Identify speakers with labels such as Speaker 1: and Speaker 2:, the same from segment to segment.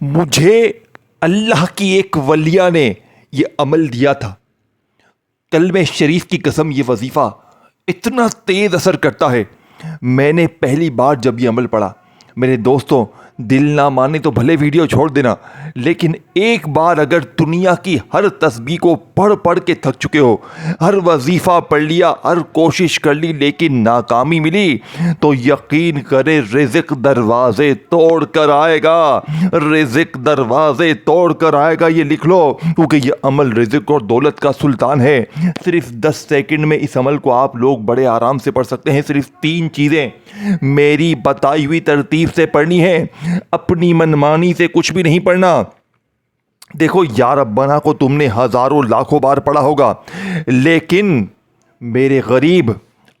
Speaker 1: مجھے اللہ کی ایک ولیہ نے یہ عمل دیا تھا. کلمہ شریف کی قسم یہ وظیفہ اتنا تیز اثر کرتا ہے. میں نے پہلی بار جب یہ عمل پڑھا، میرے دوستوں دل نہ مانے تو بھلے ویڈیو چھوڑ دینا، لیکن ایک بار اگر دنیا کی ہر تسبیح کو پڑھ پڑھ کے تھک چکے ہو، ہر وظیفہ پڑھ لیا، ہر کوشش کر لی لیکن ناکامی ملی، تو یقین کرے رزق دروازے توڑ کر آئے گا. رزق دروازے توڑ کر آئے گا، یہ لکھ لو، کیونکہ یہ عمل رزق اور دولت کا سلطان ہے. صرف 10 سیکنڈ میں اس عمل کو آپ لوگ بڑے آرام سے پڑھ سکتے ہیں. صرف 3 چیزیں میری بتائی ہوئی ترتیب سے پڑھنی ہے، اپنی منمانی سے کچھ بھی نہیں پڑھنا. دیکھو یا ربنا کو تم نے ہزاروں لاکھوں بار پڑھا ہوگا، لیکن میرے غریب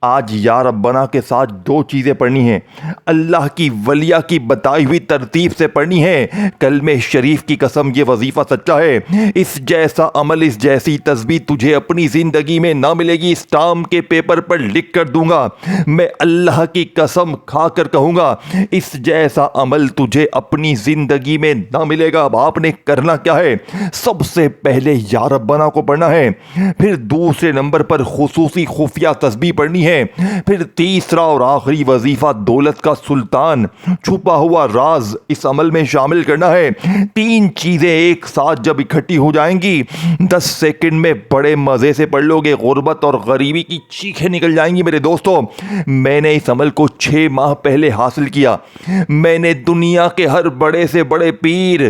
Speaker 1: آج یا ربنا کے ساتھ 2 چیزیں پڑھنی ہیں. اللہ کی ولیہ کی بتائی ہوئی ترتیب سے پڑھنی ہے. کلمہ شریف کی قسم یہ وظیفہ سچا ہے. اس جیسا عمل، اس جیسی تسبیح تجھے اپنی زندگی میں نہ ملے گی. اسٹامپ کے پیپر پر لکھ کر دوں گا، میں اللہ کی قسم کھا کر کہوں گا، اس جیسا عمل تجھے اپنی زندگی میں نہ ملے گا. اب آپ نے کرنا کیا ہے؟ سب سے پہلے یا ربنا کو پڑھنا ہے، پھر دوسرے نمبر پر خصوصی خفیہ تسبیح پڑھنی ہے، پھر تیسرا اور آخری وظیفہ دولت کا سلطان، چھپا ہوا راز اس عمل میں شامل کرنا ہے. 3 چیزیں ایک ساتھ جب اکٹھی ہو جائیں گی 10 سیکنڈ میں بڑے مزے سے پڑھ لو گے، غربت اور غریبی کی چیخیں نکل جائیں گی. میرے دوستوں میں نے اس عمل کو 6 ماہ پہلے حاصل کیا. میں نے دنیا کے ہر بڑے سے بڑے پیر،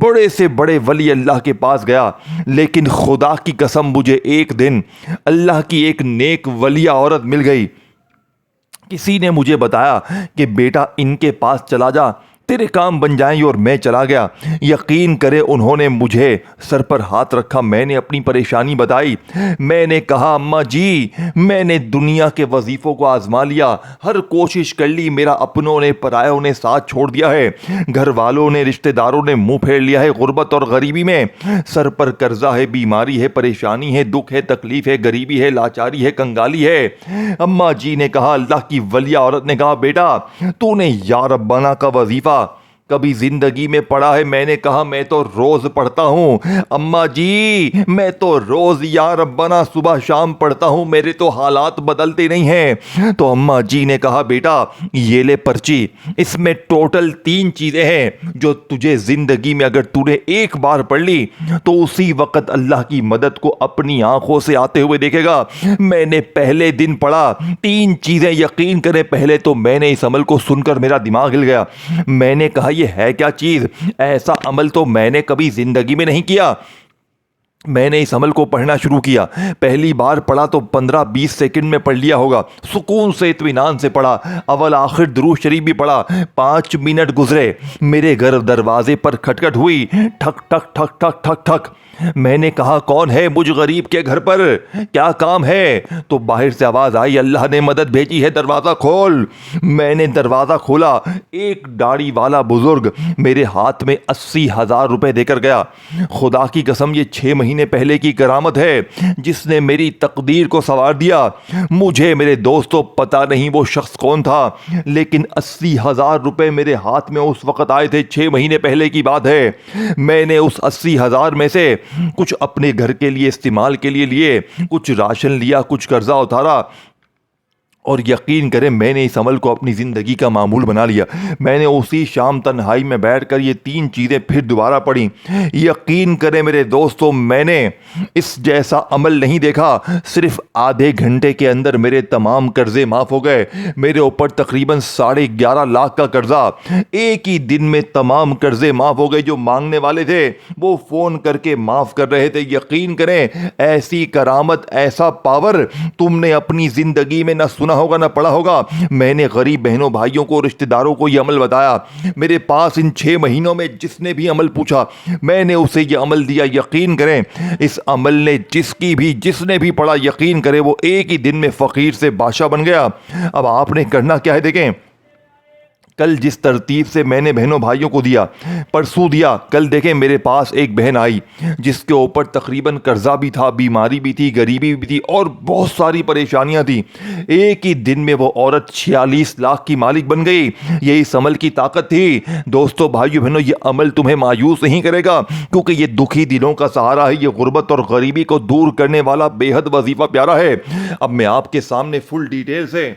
Speaker 1: بڑے سے بڑے ولی اللہ کے پاس گیا، لیکن خدا کی قسم مجھے ایک دن اللہ کی ایک نیک ولیہ عورت مل گئی. کسی نے مجھے بتایا کہ بیٹا ان کے پاس چلا جا، تیرے کام بن جائیں گے، اور میں چلا گیا. یقین کرے انہوں نے مجھے سر پر ہاتھ رکھا. میں نے اپنی پریشانی بتائی. میں نے کہا اماں جی میں نے دنیا کے وظیفوں کو آزما لیا، ہر کوشش کر لی، میرا اپنوں نے پرایوں نے ساتھ چھوڑ دیا ہے، گھر والوں نے رشتہ داروں نے منہ پھیر لیا ہے. غربت اور غریبی میں سر پر قرضہ ہے، بیماری ہے، پریشانی ہے، دکھ ہے، تکلیف ہے، غریبی ہے، لاچاری ہے، کنگالی ہے. اماں جی نے کہا، اللہ کی ولیہ عورت نے کہا، بیٹا تو نے یا ربنا کا وظیفہ کبھی زندگی میں پڑھا ہے؟ میں نے کہا میں تو روز پڑھتا ہوں اماں جی، میں تو روز یا ربنا صبح شام پڑھتا ہوں، میرے تو حالات بدلتے نہیں ہیں. تو اماں جی نے کہا بیٹا یہ لے پرچی، اس میں ٹوٹل 3 چیزیں ہیں جو تجھے زندگی میں اگر تو نے ایک بار پڑھ لی تو اسی وقت اللہ کی مدد کو اپنی آنکھوں سے آتے ہوئے دیکھے گا. میں نے پہلے دن پڑھا 3 چیزیں. یقین کریں پہلے تو میں نے اس عمل کو سن کر میرا دماغ ہل گیا. میں نے کہا یہ ہے کیا چیز؟ ایسا عمل تو میں نے کبھی زندگی میں نہیں کیا. میں نے اس عمل کو پڑھنا شروع کیا. پہلی بار پڑھا تو 15-20 سیکنڈ میں پڑھ لیا ہوگا. سکون سے اطمینان سے پڑھا، اول آخر درود شریف بھی پڑھا. 5 منٹ گزرے، میرے گھر دروازے پر کھٹکھٹ ہوئی. ٹھک ٹھک ٹھک ٹھک ٹھک ٹھک. میں نے کہا کون ہے؟ مجھ غریب کے گھر پر کیا کام ہے؟ تو باہر سے آواز آئی، اللہ نے مدد بھیجی ہے، دروازہ کھول. میں نے دروازہ کھولا. ایک داڑھی والا بزرگ میرے ہاتھ میں 80,000 روپے دے کر گیا. خدا کی قسم یہ 6 مہینے پہلے کی کرامت ہے جس نے میری تقدیر کو سنوار دیا. مجھے میرے دوستوں پتہ نہیں وہ شخص کون تھا، لیکن 80,000 روپے میرے ہاتھ میں اس وقت آئے تھے. 6 مہینے پہلے کی بات ہے. میں نے اس 80,000 میں سے کچھ اپنے گھر کے لیے استعمال کے لیے، کچھ راشن لیا، کچھ قرضہ اتارا، اور یقین کریں میں نے اس عمل کو اپنی زندگی کا معمول بنا لیا. میں نے اسی شام تنہائی میں بیٹھ کر یہ 3 چیزیں پھر دوبارہ پڑھی. یقین کریں میرے دوستوں میں نے اس جیسا عمل نہیں دیکھا. صرف آدھے گھنٹے کے اندر میرے تمام قرضے معاف ہو گئے. میرے اوپر تقریباً 11.5 لاکھ کا قرضہ ایک ہی دن میں تمام قرضے معاف ہو گئے. جو مانگنے والے تھے وہ فون کر کے معاف کر رہے تھے. یقین کریں ایسی کرامت، ایسا پاور تم نے اپنی زندگی میں نہ سنا ہوگا نہ پڑھا ہوگا. میں نے غریب بہنوں بھائیوں کو، رشتہ داروں کو یہ عمل بتایا. میرے پاس ان 6 مہینوں میں جس نے بھی عمل پوچھا میں نے اسے یہ عمل دیا. یقین کریں اس عمل نے جس نے بھی پڑھا، یقین کریں وہ ایک ہی دن میں فقیر سے بادشاہ بن گیا. اب آپ نے کرنا کیا ہے دیکھیں. کل جس ترتیب سے میں نے بہنوں بھائیوں کو دیا، پرسوں دیا، کل دیکھیں میرے پاس ایک بہن آئی جس کے اوپر تقریباً قرضہ بھی تھا، بیماری بھی تھی، غریبی بھی تھی اور بہت ساری پریشانیاں تھیں۔ ایک ہی دن میں وہ عورت 46 لاکھ کی مالک بن گئی۔ یہ اس عمل کی طاقت تھی۔ دوستو، بھائیو بہنوں، یہ عمل تمہیں مایوس نہیں کرے گا، کیونکہ یہ دکھی دلوں کا سہارا ہے۔ یہ غربت اور غریبی کو دور کرنے والا بے حد وظیفہ پیارا ہے۔ اب میں آپ کے سامنے فل ڈیٹیل سے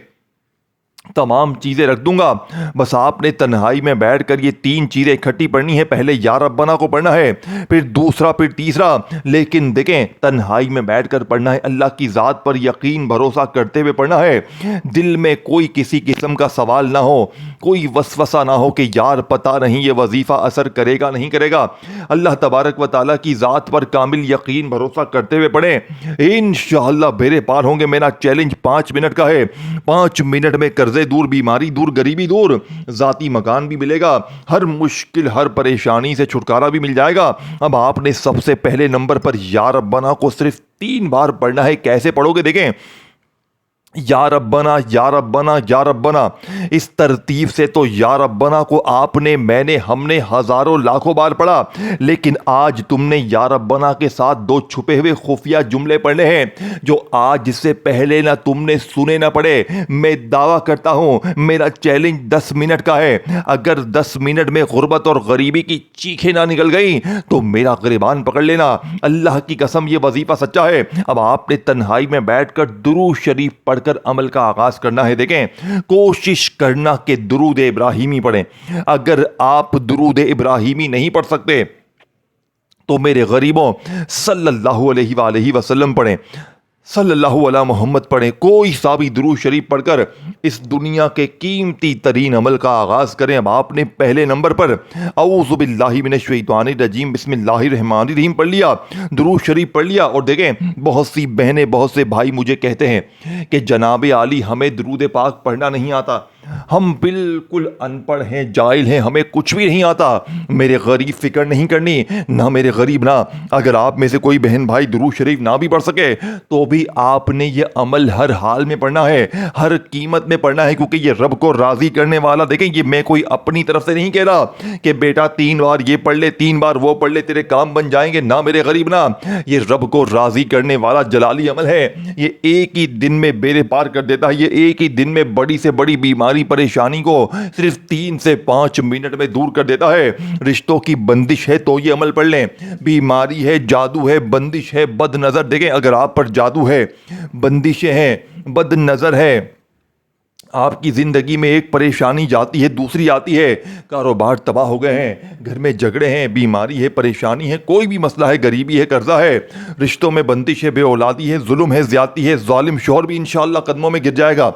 Speaker 1: تمام چیزیں رکھ دوں گا، بس آپ نے تنہائی میں بیٹھ کر یہ 3 چیزیں اکٹھی پڑھنی ہے۔ پہلے یا ربنا کو پڑھنا ہے، پھر دوسرا، پھر تیسرا، لیکن دیکھیں تنہائی میں بیٹھ کر پڑھنا ہے، اللہ کی ذات پر یقین بھروسہ کرتے ہوئے پڑھنا ہے۔ دل میں کوئی کسی قسم کا سوال نہ ہو، کوئی وسوسہ نہ ہو کہ یار پتہ نہیں یہ وظیفہ اثر کرے گا نہیں کرے گا۔ اللہ تبارک و تعالیٰ کی ذات پر کامل یقین بھروسہ کرتے ہوئے پڑھیں، انشاءاللہ بیڑے پار ہوں گے۔ میرا چیلنج 5 منٹ کا ہے۔ 5 منٹ میں قرضے دور، بیماری دور، غریبی دور، ذاتی مکان بھی ملے گا، ہر مشکل، ہر پریشانی سے چھٹکارا بھی مل جائے گا۔ اب آپ نے سب سے پہلے نمبر پر یا ربنا کو صرف 3 بار پڑھنا ہے۔ کیسے پڑھو گے؟ دیکھیں، یا ربنا، یا ربنا، یا ربنا، اس ترتیب سے تو یا ربنا کو آپ نے، میں نے، ہم نے ہزاروں لاکھوں بار پڑھا، لیکن آج تم نے یا ربنا کے ساتھ 2 چھپے ہوئے خفیہ جملے پڑھنے ہیں جو آج سے پہلے نہ تم نے سنے نہ پڑھے۔ میں دعویٰ کرتا ہوں میرا چیلنج 10 منٹ کا ہے۔ اگر 10 منٹ میں غربت اور غریبی کی چیخیں نہ نکل گئی تو میرا گریبان پکڑ لینا، اللہ کی قسم یہ وظیفہ سچا ہے۔ اب آپ نے تنہائی میں بیٹھ کر درود شریف پڑھ کر عمل کا آغاز کرنا ہے۔ دیکھیں، کوشش کرنا کہ درود ابراہیمی پڑھیں۔ اگر آپ درود ابراہیمی نہیں پڑھ سکتے تو میرے غریبوں صلی اللہ علیہ وآلہ وسلم پڑھیں، صلی اللہ علیہ محمد پڑھیں۔ کوئی سا بھی درود شریف پڑھ کر اس دنیا کے قیمتی ترین عمل کا آغاز کریں۔ اب آپ نے پہلے نمبر پر اعوذ باللہ من الشیطان الرجیم بسم اللہ الرحمن الرحیم پڑھ لیا، درود شریف پڑھ لیا۔ اور دیکھیں، بہت سی بہنیں، بہت سے بھائی مجھے کہتے ہیں کہ جناب عالی ہمیں درود پاک پڑھنا نہیں آتا، ہم بالکل ان پڑھ ہیں، جاہل ہیں، ہمیں کچھ بھی نہیں آتا۔ میرے غریب فکر نہیں کرنی، نہ میرے غریب نہ، اگر آپ میں سے کوئی بہن بھائی درود شریف نہ بھی پڑھ سکے تو بھی آپ نے یہ عمل ہر حال میں پڑھنا ہے، ہر قیمت میں پڑھنا ہے، کیونکہ یہ رب کو راضی کرنے والا۔ دیکھیں، یہ میں کوئی اپنی طرف سے نہیں کہہ رہا کہ بیٹا 3 بار یہ پڑھ لے، 3 بار وہ پڑھ لے، تیرے کام بن جائیں گے، نہ میرے غریب نہ۔ یہ رب کو راضی کرنے والا جلالی عمل ہے۔ یہ ایک ہی دن میں بیڑے پار کر دیتا ہے۔ یہ ایک ہی دن میں بڑی سے بڑی بیماری، پریشانی کو صرف 3 سے 5 منٹ میں دور کر دیتا ہے۔ رشتوں کی بندش ہے تو یہ عمل پڑھ لیں، بیماری ہے، جادو ہے، بندش ہے، بد نظر، دیکھیں اگر آپ پر جادو ہے، بندشیں ہیں، بد نظر ہے، آپ کی زندگی میں ایک پریشانی جاتی ہے دوسری آتی ہے، کاروبار تباہ ہو گئے ہیں، گھر میں جھگڑے ہیں، بیماری ہے، پریشانی ہے، کوئی بھی مسئلہ ہے، غریبی ہے، قرضہ ہے، رشتوں میں بندش ہے، بے اولادی ہے، ظلم ہے، زیادتی ہے، ظالم شوہر بھی انشاءاللہ قدموں میں گر جائے گا،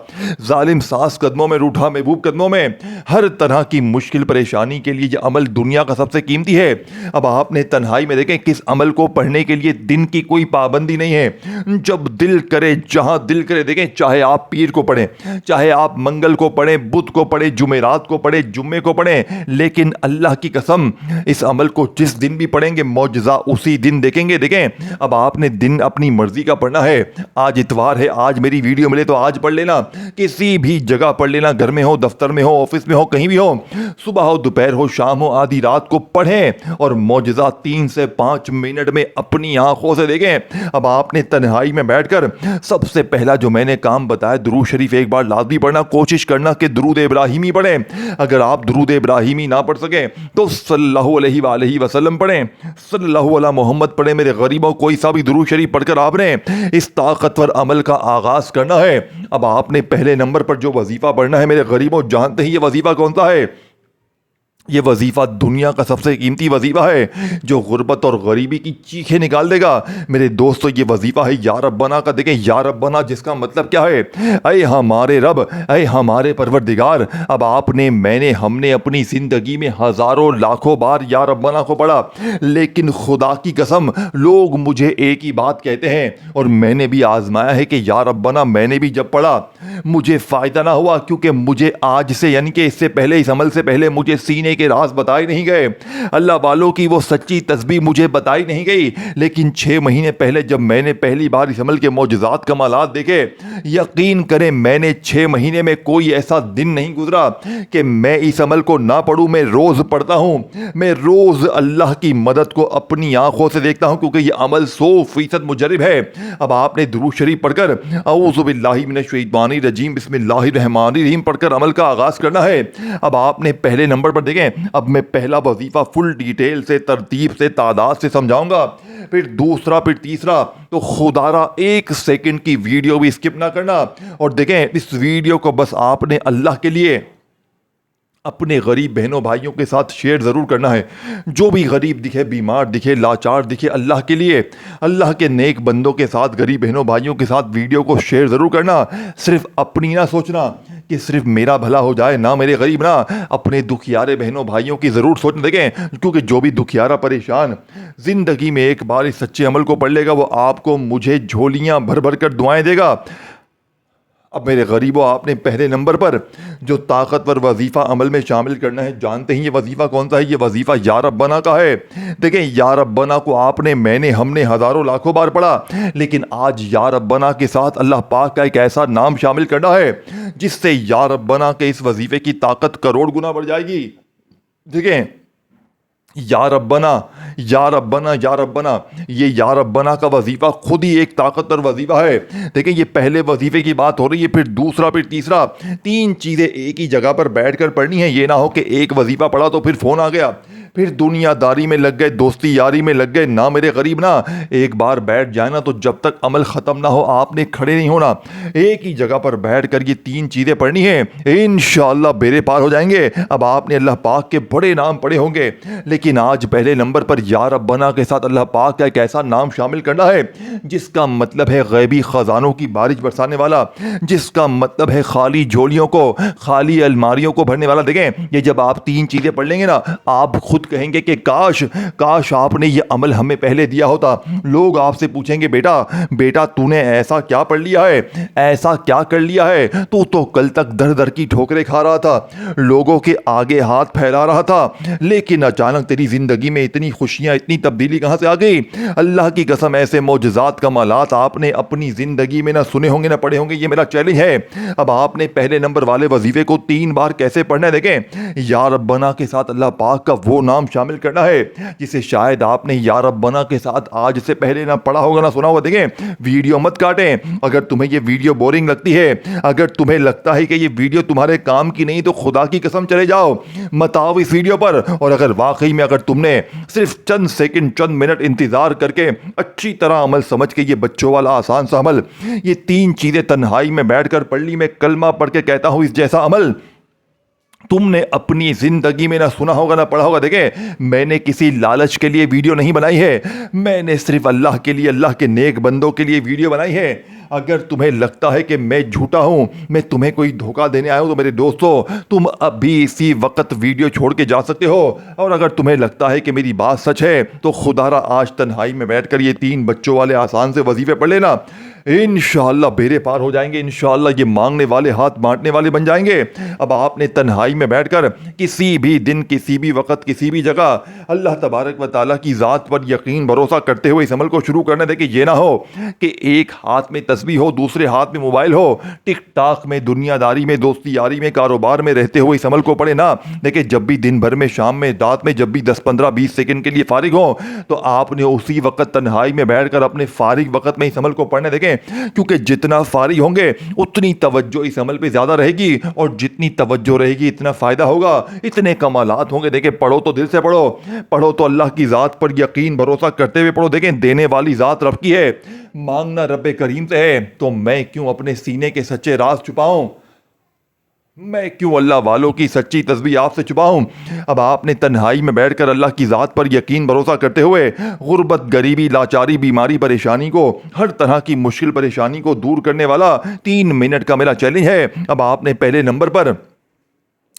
Speaker 1: ظالم ساس قدموں میں، روٹھا محبوب قدموں میں، ہر طرح کی مشکل پریشانی کے لیے یہ عمل دنیا کا سب سے قیمتی ہے۔ اب آپ نے تنہائی میں دیکھیں کس عمل کو پڑھنے کے لیے دن کی کوئی پابندی نہیں ہے، جب دل کرے، جہاں دل کرے، دیکھیں چاہے آپ پیر کو پڑھیں، چاہے آپ منگل کو پڑھیں، بدھ کو پڑھیں، جمعرات کو پڑھیں، جمعے کو پڑھیں، لیکن اللہ کی قسم اس عمل کو جس دن بھی پڑھیں گے معجزہ اسی دن دیکھیں گے۔ دیکھیں، اب آپ نے دن اپنی مرضی کا پڑھنا ہے۔ آج اتوار ہے، آج میری ویڈیو ملے تو آج پڑھ لینا، کسی بھی جگہ پڑھ لینا، گھر میں ہو، دفتر میں ہو، آفس میں ہو، کہیں بھی ہو، صبح ہو، دوپہر ہو، شام ہو، آدھی رات کو پڑھیں اور معجزہ 3 سے 5 منٹ میں اپنی آنکھوں سے دیکھیں۔ اب آپ نے تنہائی میں بیٹھ کر سب سے پہلا جو میں نے کام بتایا، درود شریف ایک بار لازمی پڑھنا، کوشش کرنا کہ درود ابراہیمی پڑھیں۔ اگر آپ درود ابراہیمی نہ پڑھ سکیں تو صلی اللہ علیہ وآلہ وسلم پڑھیں، صلی اللہ علیہ محمد پڑھیں۔ میرے غریبوں کوئی سا بھی درود شریف پڑھ کر آپ نے اس طاقتور عمل کا آغاز کرنا ہے۔ اب آپ نے پہلے نمبر پر جو وظیفہ پڑھنا ہے، میرے غریبوں جانتے ہیں یہ وظیفہ کون سا ہے؟ یہ وظیفہ دنیا کا سب سے قیمتی وظیفہ ہے جو غربت اور غریبی کی چیخیں نکال دے گا۔ میرے دوستو، یہ وظیفہ ہے یا ربنا کا۔ دیکھیں، یا ربنا جس کا مطلب کیا ہے؟ اے ہمارے رب، اے ہمارے پروردگار۔ اب آپ نے، میں نے، ہم نے اپنی زندگی میں ہزاروں لاکھوں بار یا ربنا کو پڑھا، لیکن خدا کی قسم لوگ مجھے ایک ہی بات کہتے ہیں، اور میں نے بھی آزمایا ہے کہ یا ربنا میں نے بھی جب پڑھا مجھے فائدہ نہ ہوا، کیونکہ مجھے آج سے، یعنی کہ اس سے پہلے، اس عمل سے پہلے مجھے سینے کے راز بتائے نہیں گئے, اللہ والوں کی وہ سچی تسبیح مجھے بتائی نہیں گئی. لیکن 6 مہینے پہلے جب میں نے پہلی بار اس عمل کے معجزات کمالات دیکھے, یقین کریں میں نے 6 مہینے میں کوئی ایسا دن نہیں گزرا کہ میں اس عمل کو نہ پڑھوں. میں روز پڑھتا ہوں, میں روز اللہ کی مدد کو اپنی آنکھوں سے دیکھتا ہوں, کیونکہ یہ عمل 100% مجرب ہے. اب آپ نے درود شریف پڑھ کر اعوذ باللہ من الشیطان الرجیم بسم اللہ الرحمن الرحیم پڑھ کر عمل کا آغاز کرنا ہے. اب آپ نے پہلے نمبر پر دیکھیں, اب میں پہلا وظیفہ فل ڈیٹیل سے, ترتیب سے, تعداد سے سمجھاؤں گا, پھر دوسرا, پھر تیسرا. تو خدارا 1 سیکنڈ کی ویڈیو بھی اسکپ نہ کرنا. اور دیکھیں اس ویڈیو کو بس آپ نے اللہ کے لیے اپنے غریب بہنوں بھائیوں کے ساتھ شیئر ضرور کرنا ہے. جو بھی غریب دکھے, بیمار دکھے, لاچار دکھے, اللہ کے لیے, اللہ کے نیک بندوں کے ساتھ, غریب بہنوں بھائیوں کے ساتھ ویڈیو کو شیئر ضرور کرنا. صرف اپنی نہ سوچنا کہ صرف میرا بھلا ہو جائے, نہ میرے غریب, نہ اپنے دکھیارے بہنوں بھائیوں کی ضرور سوچنا. دیکھیں کیونکہ جو بھی دکھیارا پریشان زندگی میں ایک بار اس سچے عمل کو پڑھ لے گا, وہ آپ کو مجھے جھولیاں بھر بھر کر دعائیں دے گا. اب میرے غریبوں, آپ نے پہلے نمبر پر جو طاقتور وظیفہ عمل میں شامل کرنا ہے, جانتے ہیں یہ وظیفہ کون سا ہے؟ یہ وظیفہ یا ربنا کا ہے. دیکھیں یا ربنا کو آپ نے, میں نے, ہم نے ہزاروں لاکھوں بار پڑھا, لیکن آج یا ربنا کے ساتھ اللہ پاک کا ایک ایسا نام شامل کرنا ہے جس سے یا ربنا کے اس وظیفے کی طاقت کروڑ گنا بڑھ جائے گی. دیکھیں یا ربنا, یا ربنا, یا ربنا, یہ یا ربنا کا وظیفہ خود ہی ایک طاقتور وظیفہ ہے. دیکھیں یہ پہلے وظیفے کی بات ہو رہی ہے, پھر دوسرا, پھر تیسرا. 3 چیزیں ایک ہی جگہ پر بیٹھ کر پڑھنی ہیں. یہ نہ ہو کہ ایک وظیفہ پڑھا تو پھر فون آ گیا, پھر دنیا داری میں لگ گئے, دوستی یاری میں لگ گئے. نہ میرے غریب, نہ ایک بار بیٹھ جائے نا تو جب تک عمل ختم نہ ہو آپ نے کھڑے نہیں ہونا. ایک ہی جگہ پر بیٹھ کر یہ 3 چیزیں پڑھنی ہیں, انشاءاللہ بیڑے پار ہو جائیں گے. اب آپ نے اللہ پاک کے بڑے نام پڑھے ہوں گے, لیکن آج پہلے نمبر پر یا ربنا کے ساتھ اللہ پاک کا ایک ایسا نام شامل کرنا ہے جس کا مطلب ہے غیبی خزانوں کی بارش برسانے والا, جس کا مطلب ہے خالی جھولیوں کو, خالی الماریوں کو بھرنے والا. دیکھیں یہ جب آپ 3 چیزیں پڑھ لیں گے نا, آپ خود کہیں گے کہ کاش آپ نے یہ عمل ہمیں پہلے دیا ہوتا. لوگ آپ سے پوچھیں گے بیٹا تو نے ایسا کیا پڑھ لیا ہے, ایسا کیا کر لیا ہے, تو کل تک در در کی ٹھوکریں کھا رہا تھا, لوگوں کے آگے ہاتھ پھیلا رہا تھا, لیکن اچانک تیری زندگی میں اتنی خوشیاں, اتنی تبدیلی کہاں سے آ گئی؟ اللہ کی قسم ایسے معجزات کمالات آپ نے اپنی زندگی میں نہ سنے ہوں گے نہ پڑھے ہوں گے. یہ میرا چیلنج ہے. اب آپ نے پہلے نمبر والے وظیفے کو 3 بار کیسے پڑھنا ہے؟ دیکھیں یا ربنا کے ساتھ اللہ پاک کا وہ نام شامل کرنا ہے جسے شاید آپ نے یا ربنا کے ساتھ آج سے پہلے نہ پڑھا ہوگا نہ سنا ہوگا. دیکھیں ویڈیو مت کاٹیں. اگر تمہیں یہ ویڈیو بورنگ لگتی ہے, اگر تمہیں لگتا ہے کہ یہ ویڈیو تمہارے کام کی نہیں, تو خدا کی قسم چلے جاؤ, مت آؤ اس ویڈیو پر. اور اگر واقعی میں اگر تم نے صرف چند سیکنڈ, چند منٹ انتظار کر کے اچھی طرح عمل سمجھ کے, یہ بچوں والا آسان سا عمل, یہ 3 چیزیں تنہائی میں بیٹھ کر پڑھ لی, میں کلمہ پڑھ کے کہتا ہوں اس جیسا عمل تم نے اپنی زندگی میں نہ سنا ہوگا نہ پڑھا ہوگا. دیکھیں میں نے کسی لالچ کے لیے ویڈیو نہیں بنائی ہے, میں نے صرف اللہ کے لیے, اللہ کے نیک بندوں کے لیے ویڈیو بنائی ہے. اگر تمہیں لگتا ہے کہ میں جھوٹا ہوں, میں تمہیں کوئی دھوکہ دینے آیا ہوں, تو میرے دوستو تم ابھی اسی وقت ویڈیو چھوڑ کے جا سکتے ہو. اور اگر تمہیں لگتا ہے کہ میری بات سچ ہے, تو خدارا آج تنہائی میں بیٹھ کر یہ 3 بچوں والے آسان سے وظیفے پڑھ لینا, انشاءاللہ بیڑے پار ہو جائیں گے. انشاءاللہ یہ مانگنے والے ہاتھ بانٹنے والے بن جائیں گے. اب آپ نے تنہائی میں بیٹھ کر کسی بھی دن, کسی بھی وقت, کسی بھی جگہ اللہ تبارک و تعالیٰ کی ذات پر یقین بھروسہ کرتے ہوئے اس عمل کو شروع کرنا. دیکھیں یہ نہ ہو کہ ایک ہاتھ میں تسبیح ہو, دوسرے ہاتھ میں موبائل ہو, ٹک ٹاک میں, دنیا داری میں, دوستی یاری میں, کاروبار میں رہتے ہوئے اس عمل کو پڑھے نا. دیکھیں جب بھی دن بھر میں, شام میں, رات میں, جب بھی 10, 15, 20 سیکنڈ کے لیے فارغ ہو, تو آپ نے اسی وقت تنہائی میں بیٹھ کر اپنے فارغ وقت میں اس عمل کو پڑھنے. دیکھیں کیونکہ جتنا فارغ ہوں گے اتنی توجہ اس عمل پہ زیادہ رہے گی, اور جتنی توجہ رہے گی اتنا فائدہ ہوگا, اتنے کمالات ہوں گے. دیکھیں پڑھو تو دل سے پڑھو, پڑھو تو اللہ کی ذات پر یقین بھروسہ کرتے ہوئے پڑھو. دیکھیں دینے والی ذات رب کی ہے, مانگنا رب کریم سے ہے, تو میں کیوں اپنے سینے کے سچے راز چھپاؤں, میں کیوں اللہ والوں کی سچی تسبیح آپ سے چھپاؤں. اب آپ نے تنہائی میں بیٹھ کر اللہ کی ذات پر یقین بھروسہ کرتے ہوئے غربت, غریبی, لاچاری, بیماری, پریشانی کو, ہر طرح کی مشکل پریشانی کو دور کرنے والا 3 منٹ کا میرا چیلنج ہے. اب آپ نے پہلے نمبر پر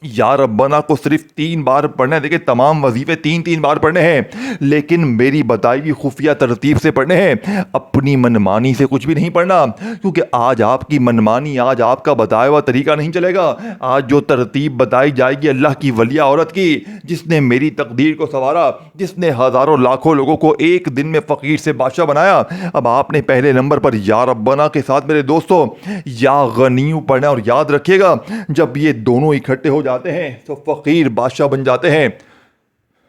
Speaker 1: یا ربنا کو صرف 3 بار پڑھنا ہے. دیکھیں تمام وظیفے 3 بار پڑھنے ہیں, لیکن میری بتائی ہوئی خفیہ ترتیب سے پڑھنے ہیں. اپنی منمانی سے کچھ بھی نہیں پڑھنا, کیونکہ آج آپ کی منمانی, آج آپ کا بتایا ہوا طریقہ نہیں چلے گا. آج جو ترتیب بتائی جائے گی اللہ کی ولیہ عورت کی, جس نے میری تقدیر کو سنوارا, جس نے ہزاروں لاکھوں لوگوں کو ایک دن میں فقیر سے بادشاہ بنایا. اب آپ نے پہلے نمبر پر یا ربنا کے ساتھ میرے دوستو یا غنیو پڑھنا, اور یاد رکھیے گا جب یہ دونوں اکٹھے ہو جاتے ہیں تو فقیر بادشاہ بن جاتے ہیں,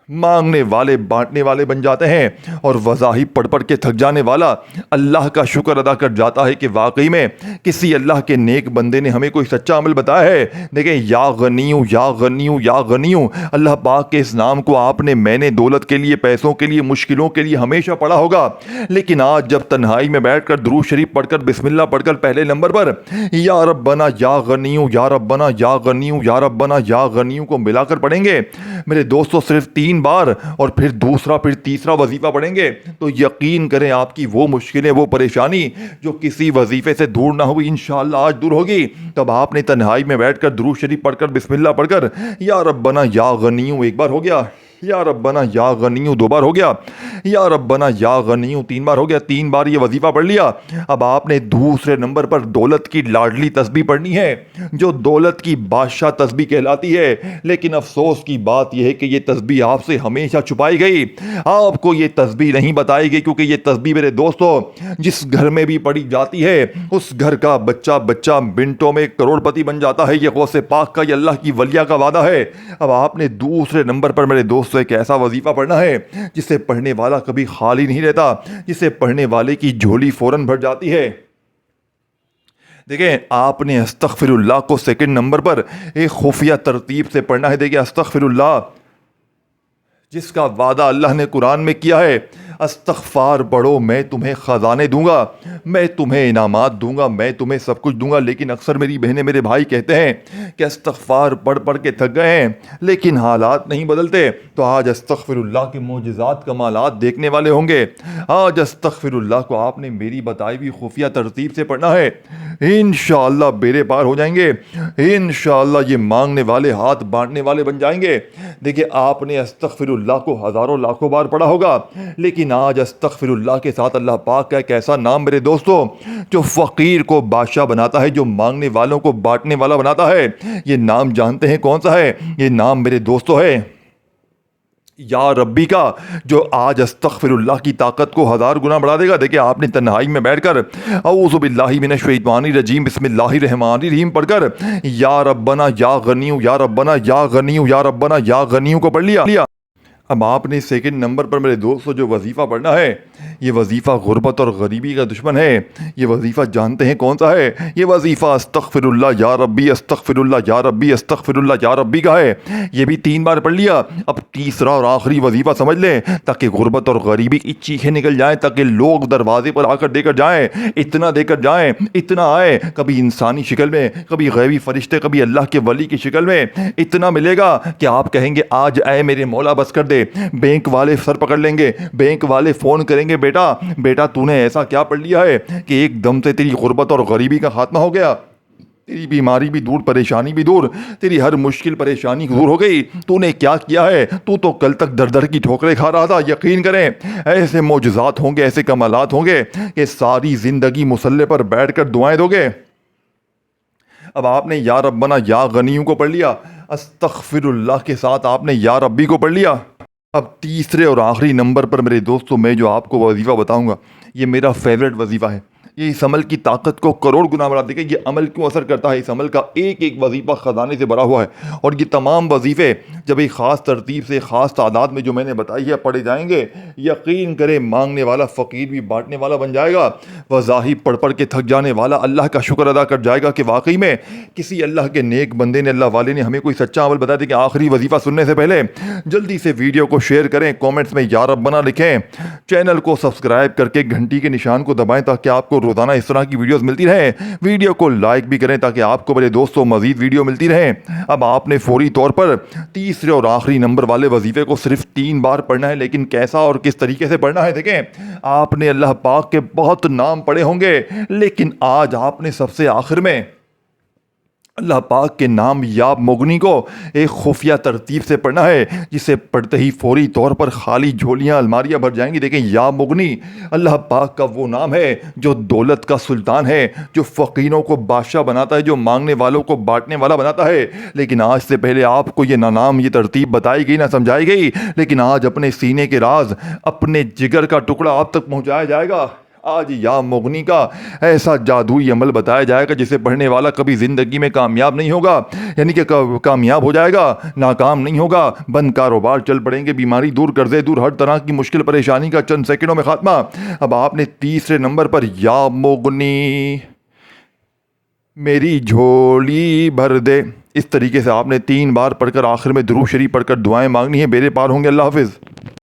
Speaker 1: مانگنے والے بانٹنے والے بن جاتے ہیں, اور وظائف پڑھ پڑھ کے تھک جانے والا اللہ کا شکر ادا کر جاتا ہے کہ واقعی میں کسی اللہ کے نیک بندے نے ہمیں کوئی سچا عمل بتایا ہے. دیکھیں یا غنیو یا غنیو یا غنیو, اللہ پاک کے اس نام کو آپ نے, میں نے دولت کے لیے, پیسوں کے لیے, مشکلوں کے لیے ہمیشہ پڑھا ہوگا, لیکن آج جب تنہائی میں بیٹھ کر درود شریف پڑھ کر بسم اللہ پڑھ کر پہلے نمبر پر یا ربنا یا غنیو یا ربنا یا غنیو یا ربنا یا غنیو کو ملا کر پڑھیں گے میرے دوستو صرف 3 بار, اور پھر دوسرا پھر تیسرا وظیفہ پڑھیں گے, تو یقین کریں آپ کی وہ مشکلیں, وہ پریشانی جو کسی وظیفے سے دور نہ ہوئی انشاءاللہ آج دور ہوگی. تب آپ نے تنہائی میں بیٹھ کر درود شریف پڑھ کر بسم اللہ پڑھ کر یا ربنا یا غنیو ایک بار ہو گیا, یا ربنا یا غنیو 2 بار ہو گیا, یا ربنا یا غنیو 3 بار ہو گیا. 3 بار یہ وظیفہ پڑھ لیا. اب آپ نے دوسرے نمبر پر دولت کی لاڈلی تسبیح پڑھنی ہے, جو دولت کی بادشاہ تسبیح کہلاتی ہے, لیکن افسوس کی بات یہ ہے کہ یہ تسبیح آپ سے ہمیشہ چھپائی گئی, آپ کو یہ تسبیح نہیں بتائی گئی, کیونکہ یہ تسبیح میرے دوستو جس گھر میں بھی پڑھی جاتی ہے اس گھر کا بچہ منٹوں میں کروڑپتی بن جاتا ہے. یہ غوث پاک کا, یہ اللہ کی ولیہ کا وعدہ ہے. اب آپ نے دوسرے نمبر پر میرے دوستو ایک ایسا وظیفہ پڑھنا ہے جسے پڑھنے والا کبھی خالی نہیں رہتا, جسے پڑھنے والے کی جھولی فوراً بھر جاتی ہے. دیکھیں آپ نے استغفر اللہ کو سیکنڈ نمبر پر ایک خفیہ ترتیب سے پڑھنا ہے. دیکھیں استغفر اللہ جس کا وعدہ اللہ نے قرآن میں کیا ہے, استغفار پڑھو میں تمہیں خزانے دوں گا, میں تمہیں انعامات دوں گا, میں تمہیں سب کچھ دوں گا. لیکن اکثر میری بہنیں میرے بھائی کہتے ہیں کہ استغفار پڑھ پڑھ کے تھک گئے ہیں لیکن حالات نہیں بدلتے. تو آج استغفر اللہ کے معجزات کمالات دیکھنے والے ہوں گے. آج استغفر اللہ کو آپ نے میری بتائی ہوئی خفیہ ترتیب سے پڑھنا ہے, انشاءاللہ بیڑے پار ہو جائیں گے, انشاءاللہ یہ مانگنے والے ہاتھ بانٹنے والے بن جائیں گے. دیکھیں آپ نے استغفر اللہ کو ہزاروں لاکھوں بار پڑھا ہوگا, لیکن آج استغفر اللہ کے ساتھ اللہ پاک کا ایک ایسا نام میرے دوستو جو فقیر کو بادشاہ بناتا ہے, جو مانگنے والوں کو بانٹنے والا بناتا ہے. یہ نام جانتے ہیں کون سا ہے؟ یہ نام میرے دوستو ہے یا ربی کا, جو آج استغفر اللہ کی طاقت کو 1000 گنا بڑھا دے گا. دیکھیں آپ نے تنہائی میں بیٹھ کر اعوذ باللہ من الشیطان الرجیم بسم اللہ الرحمن الرحیم پڑھ کر یا ربنا یا غنیو یا ربنا یا غنیو یا ربنا یا غنیو کو پڑھ لیا. اب آپ نے سیکنڈ نمبر پر میرے دوستو جو وظیفہ پڑھنا ہے, یہ وظیفہ غربت اور غریبی کا دشمن ہے. یہ وظیفہ جانتے ہیں کون سا ہے؟ یہ وظیفہ استغفر اللہ یا ربی استغفر اللہ یا ربی استغفر اللہ یا ربی کا ہے. یہ بھی 3 بار پڑھ لیا. اب تیسرا اور آخری وظیفہ سمجھ لیں تاکہ غربت اور غریبی کی چیخیں نکل جائیں, تاکہ لوگ دروازے پر آ کر دے کر جائیں, اتنا دے کر جائیں, اتنا آئے, کبھی انسانی شکل میں, کبھی غیبی فرشتے, کبھی اللہ کے ولی کی شکل میں. اتنا ملے گا کہ آپ کہیں گے آج اے میرے مولا بس کر دے. بینک والے سر پکڑ لیں گے, بینک والے فون کریں گے, بیٹا تو نے ایسا کیا پڑھ لیا ہے کہ ایک دم سے تیری غربت اور غریبی کا خاتمہ ہو گیا, تیری بیماری بھی دور, پریشانی بھی دور, تیری ہر مشکل پریشانی دور ہو گئی. تو نے کیا کیا ہے؟ تو کل تک در در کی ٹھوکریں کھا رہا تھا. یقین کریں ایسے معجزات ہوں گے, ایسے کمالات ہوں گے کہ ساری زندگی مصلے پر بیٹھ کر دعائیں دو گے. اب آپ نے یا ربنا یا غنیوں کو پڑھ لیا, استغفر اللہ کے ساتھ آپ نے یا ربی کو پڑھ لیا. اب تیسرے اور آخری نمبر پر میرے دوستو میں جو آپ کو وظیفہ بتاؤں گا یہ میرا فیوریٹ وظیفہ ہے. یہ اس عمل کی طاقت کو کروڑ گنا بڑھا دے گا. یہ عمل کیوں اثر کرتا ہے؟ اس عمل کا ایک ایک وظیفہ خزانے سے بھرا ہوا ہے, اور یہ تمام وظیفے جب ایک خاص ترتیب سے خاص تعداد میں جو میں نے بتائی ہے پڑھے جائیں گے, یقین کریں مانگنے والا فقیر بھی بانٹنے والا بن جائے گا. وظائف پڑھ پڑھ کے تھک جانے والا اللہ کا شکر ادا کر جائے گا کہ واقعی میں کسی اللہ کے نیک بندے نے, اللہ والے نے ہمیں کوئی سچا عمل بتا دیا. کہ آخری وظیفہ سننے سے پہلے جلدی سے ویڈیو کو شیئر کریں, کامنٹس میں یا ربنا لکھیں, چینل کو سبسکرائب کر کے گھنٹی کے نشان کو دبائیں تاکہ آپ کو روزانہ اس طرح کی ویڈیوز ملتی رہیں. ویڈیو کو لائک بھی کریں تاکہ آپ کو میرے دوستوں مزید ویڈیو ملتی رہیں. اب آپ نے فوری طور پر تیسرے اور آخری نمبر والے وظیفے کو صرف 3 بار پڑھنا ہے, لیکن کیسا اور کس طریقے سے پڑھنا ہے؟ دیکھیں آپ نے اللہ پاک کے بہت نام پڑھے ہوں گے, لیکن آج آپ نے سب سے آخر میں اللہ پاک کے نام یا مغنی کو ایک خفیہ ترتیب سے پڑھنا ہے، جسے پڑھتے ہی فوری طور پر خالی جھولیاں الماریاں بھر جائیں گی۔ دیکھیں، یا مغنی اللہ پاک کا وہ نام ہے جو دولت کا سلطان ہے، جو فقیروں کو بادشاہ بناتا ہے، جو مانگنے والوں کو بانٹنے والا بناتا ہے۔ لیکن آج سے پہلے آپ کو یہ نہ نام، یہ ترتیب بتائی گئی، نہ سمجھائی گئی، لیکن آج اپنے سینے کے راز، اپنے جگر کا ٹکڑا آپ تک پہنچایا جائے گا۔ آج یا مغنی کا ایسا جادوئی عمل بتایا جائے گا جسے پڑھنے والا کبھی زندگی میں کامیاب نہیں ہوگا، یعنی کہ کامیاب ہو جائے گا، ناکام نہیں ہوگا، بند کاروبار چل پڑیں گے، بیماری دور، قرضے دور، ہر طرح کی مشکل پریشانی کا چند سیکنڈوں میں خاتمہ۔ اب آپ نے تیسرے نمبر پر یا مغنی میری جھولی بھر دے، اس طریقے سے آپ نے 3 بار پڑھ کر آخر میں درود شریف پڑھ کر دعائیں مانگنی ہیں، بیڑے پار ہوں گے۔ اللہ حافظ۔